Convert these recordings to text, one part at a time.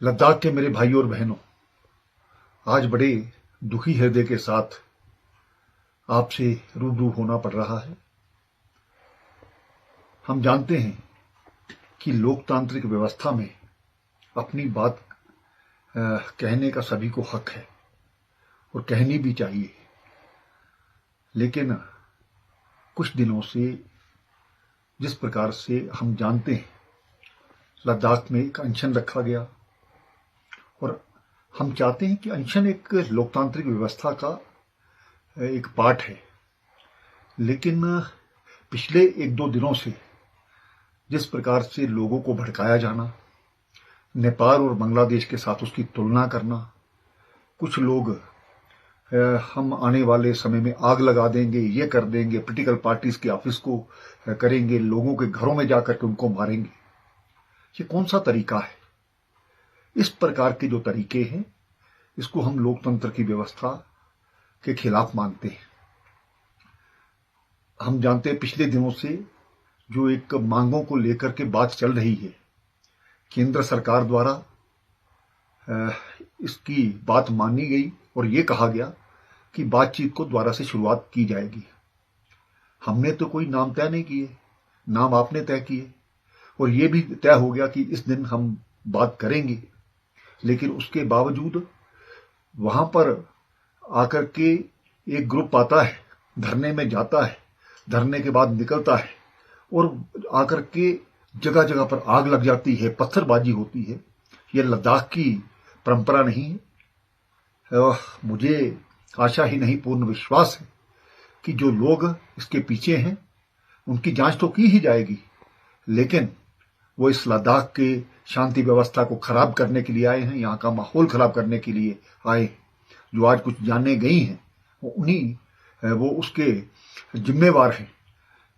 लद्दाख के मेरे भाइयों और बहनों, आज बड़े दुखी हृदय के साथ आपसे रूबरू होना पड़ रहा है। हम जानते हैं कि लोकतांत्रिक व्यवस्था में अपनी बात कहने का सभी को हक है और कहनी भी चाहिए, लेकिन कुछ दिनों से जिस प्रकार से हम जानते हैं लद्दाख में एक अनशन रखा गया और हम चाहते हैं कि अनशन एक लोकतांत्रिक व्यवस्था का एक पार्ट है, लेकिन पिछले एक दो दिनों से जिस प्रकार से लोगों को भड़काया जाना, नेपाल और बांग्लादेश के साथ उसकी तुलना करना, कुछ लोग हम आने वाले समय में आग लगा देंगे, ये कर देंगे, पॉलिटिकल पार्टीज के ऑफिस को करेंगे, लोगों के घरों में जाकर के उनको मारेंगे, ये कौन सा तरीका है? इस प्रकार के जो तरीके हैं इसको हम लोकतंत्र की व्यवस्था के खिलाफ मानते हैं। हम जानते हैं पिछले दिनों से जो एक मांगों को लेकर के बात चल रही है, केंद्र सरकार द्वारा इसकी बात मानी गई और ये कहा गया कि बातचीत को दोबारा से शुरुआत की जाएगी। हमने तो कोई नाम तय नहीं किए, नाम आपने तय किए और ये भी तय हो गया कि इस दिन हम बात करेंगे, लेकिन उसके बावजूद वहां पर आकर के एक ग्रुप आता है, धरने में जाता है, धरने के बाद निकलता है और आकर के जगह जगह पर आग लग जाती है, पत्थरबाजी होती है। ये लद्दाख की परंपरा नहीं है। मुझे आशा ही नहीं पूर्ण विश्वास है कि जो लोग इसके पीछे हैं उनकी जांच तो की ही जाएगी, लेकिन वो इस लद्दाख के शांति व्यवस्था को खराब करने के लिए आए हैं, यहाँ का माहौल खराब करने के लिए आए। जो आज कुछ जाने गई हैं वो उसके जिम्मेवार हैं।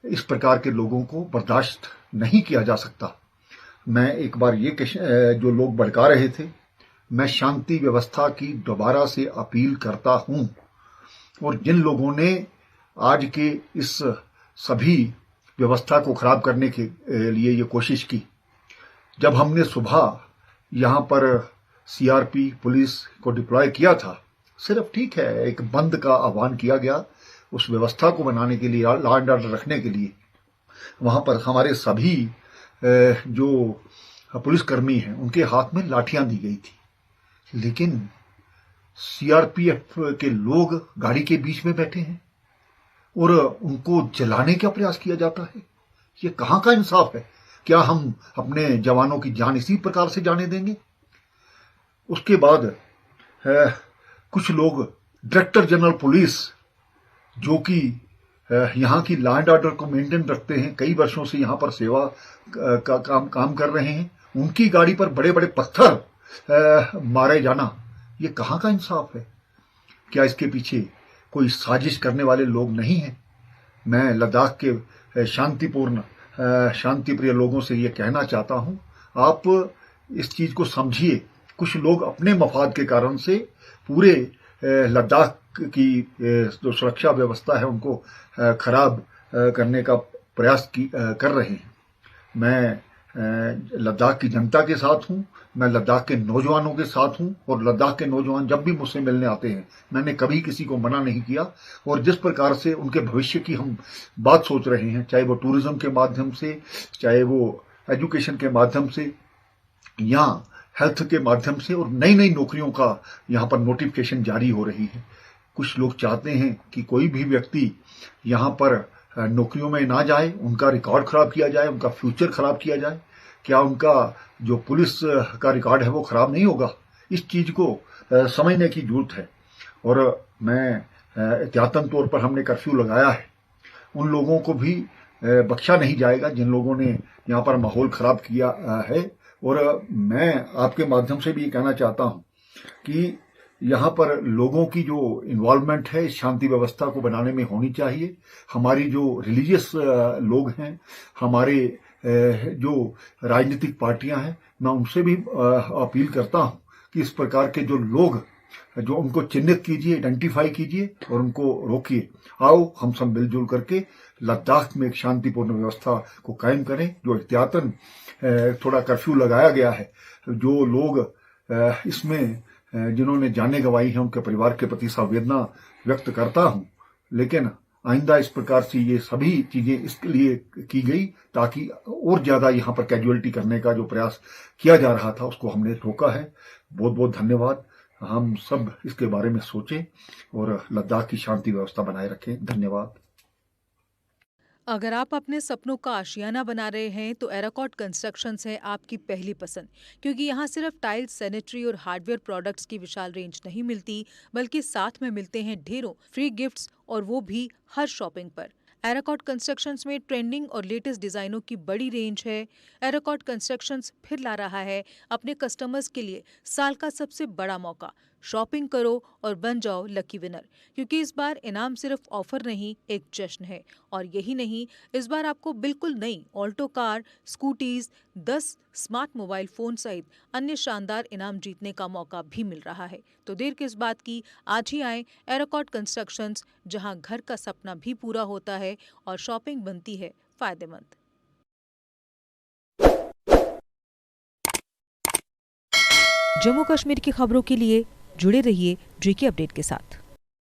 इस प्रकार के लोगों को बर्दाश्त नहीं किया जा सकता। मैं एक बार ये जो लोग भड़का रहे थे, मैं शांति व्यवस्था की दोबारा से अपील करता हूं और जिन लोगों ने आज के इस सभी व्यवस्था को खराब करने के लिए ये कोशिश की, जब हमने सुबह यहाँ पर सीआरपी पुलिस को डिप्लॉय किया था, सिर्फ ठीक है एक बंद का आह्वान किया गया उस व्यवस्था को बनाने के लिए, लॉ एंड ऑर्डर रखने के लिए। वहां पर हमारे सभी जो पुलिसकर्मी हैं उनके हाथ में लाठियां दी गई थी, लेकिन सीआरपीएफ के लोग गाड़ी के बीच में बैठे हैं और उनको जलाने का प्रयास किया जाता है। ये कहां का इंसाफ है? क्या हम अपने जवानों की जान इसी प्रकार से जाने देंगे? उसके बाद कुछ लोग डायरेक्टर जनरल पुलिस जो कि यहाँ की लॉ एंड ऑर्डर को मेंटेन रखते हैं, कई वर्षों से यहाँ पर सेवा का काम कर रहे हैं, उनकी गाड़ी पर बड़े बड़े पत्थर मारे जाना, ये कहाँ का इंसाफ है? क्या इसके पीछे कोई साजिश करने वाले लोग नहीं हैं? मैं लद्दाख के शांतिप्रिय लोगों से ये कहना चाहता हूं, आप इस चीज को समझिए। कुछ लोग अपने मफाद के कारण से पूरे लद्दाख की जो सुरक्षा व्यवस्था है उनको खराब करने का प्रयास कर रहे हैं। मैं लद्दाख की जनता के साथ हूं, मैं लद्दाख के नौजवानों के साथ हूं और लद्दाख के नौजवान जब भी मुझसे मिलने आते हैं मैंने कभी किसी को मना नहीं किया। और जिस प्रकार से उनके भविष्य की हम बात सोच रहे हैं, चाहे वो टूरिज्म के माध्यम से, चाहे वो एजुकेशन के माध्यम से या हेल्थ के माध्यम से, और नई नई नौकरियों का यहाँ पर नोटिफिकेशन जारी हो रही है। कुछ लोग चाहते हैं कि कोई भी व्यक्ति यहाँ पर नौकरियों में ना जाए, उनका रिकॉर्ड खराब किया जाए, उनका फ्यूचर खराब किया जाए। क्या उनका जो पुलिस का रिकॉर्ड है वो खराब नहीं होगा? इस चीज को समझने की जरूरत है। और मैं एहतियातन तौर पर हमने कर्फ्यू लगाया है, उन लोगों को भी बख्शा नहीं जाएगा जिन लोगों ने यहाँ पर माहौल खराब किया है। और मैं आपके माध्यम से भी ये कहना चाहता हूँ कि यहाँ पर लोगों की जो इन्वॉल्वमेंट है शांति व्यवस्था को बनाने में होनी चाहिए। हमारी जो रिलीजियस लोग हैं, हमारे जो राजनीतिक पार्टियां हैं, मैं उनसे भी अपील करता हूं कि इस प्रकार के जो लोग जो उनको चिन्हित कीजिए, आइडेंटिफाई कीजिए और उनको रोकिए। आओ हम सब मिलजुल करके लद्दाख में एक शांतिपूर्ण व्यवस्था को कायम करें। जो एहतियातन थोड़ा कर्फ्यू लगाया गया है, जो लोग इसमें जिन्होंने जाने गंवाई हैं उनके परिवार के प्रति संवेदना व्यक्त करता हूं। लेकिन आइंदा इस प्रकार से ये सभी चीजें इसके लिए की गई ताकि और ज्यादा यहाँ पर कैजुअलिटी करने का जो प्रयास किया जा रहा था उसको हमने रोका है। बहुत बहुत धन्यवाद। हम सब इसके बारे में सोचें और लद्दाख की शांति व्यवस्था बनाए रखें। धन्यवाद। अगर आप अपने सपनों का आशियाना बना रहे हैं तो एराकॉट कंस्ट्रक्शंस है आपकी पहली पसंद, क्योंकि यहाँ सिर्फ टाइल्स, सैनिटरी और हार्डवेयर प्रोडक्ट्स की विशाल रेंज नहीं मिलती, बल्कि साथ में मिलते हैं ढेरों फ्री गिफ्ट्स, और वो भी हर शॉपिंग पर। एराकॉट कंस्ट्रक्शंस में ट्रेंडिंग और लेटेस्ट डिजाइनों की बड़ी रेंज है। एराकॉट कंस्ट्रक्शंस फिर ला रहा है अपने कस्टमर्स के लिए साल का सबसे बड़ा मौका। शॉपिंग करो और बन जाओ लकी विनर, क्योंकि इस बार इनाम सिर्फ ऑफर नहीं, एक जश्न है। और यही नहीं, इस बार आपको बिल्कुल नई Alto car, scooties, 10 smart mobile phone सहित अन्य शानदार इनाम जीतने का मौका भी मिल रहा है। तो देर किस बात की, आज ही आए एराकॉट कंस्ट्रक्शंस, जहां घर का सपना भी पूरा होता है और शॉपिंग बनती है फायदेमंद। जम्मू कश्मीर की खबरों के लिए जुड़े रहिए JK अपडेट के साथ।